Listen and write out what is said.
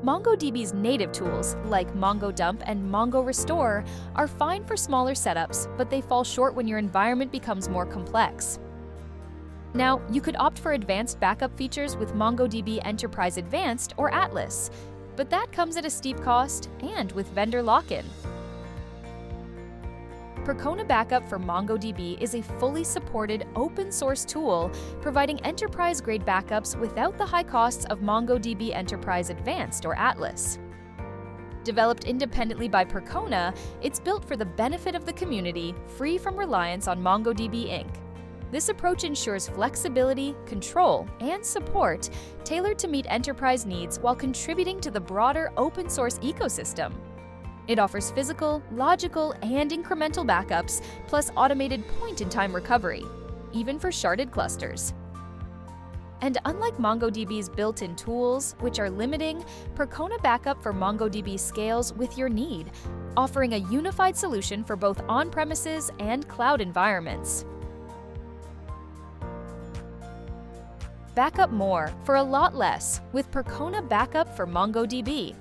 MongoDB's native tools, like MongoDump and MongoRestore, are fine for smaller setups, but they fall short when your environment becomes more complex. Now, you could opt for advanced backup features with MongoDB Enterprise Advanced or Atlas, but that comes at a steep cost and with vendor lock-in. Percona Backup for MongoDB is a fully supported open-source tool providing enterprise-grade backups without the high costs of MongoDB Enterprise Advanced or Atlas. Developed independently by Percona, it's built for the benefit of the community, free from reliance on MongoDB Inc. This approach ensures flexibility, control, and support tailored to meet enterprise needs while contributing to the broader open-source ecosystem. It offers physical, logical, and incremental backups, plus automated point-in-time recovery, even for sharded clusters. And unlike MongoDB's built-in tools, which are limiting, Percona Backup for MongoDB scales with your need, offering a unified solution for both on-premises and cloud environments. Backup more for a lot less with Percona Backup for MongoDB.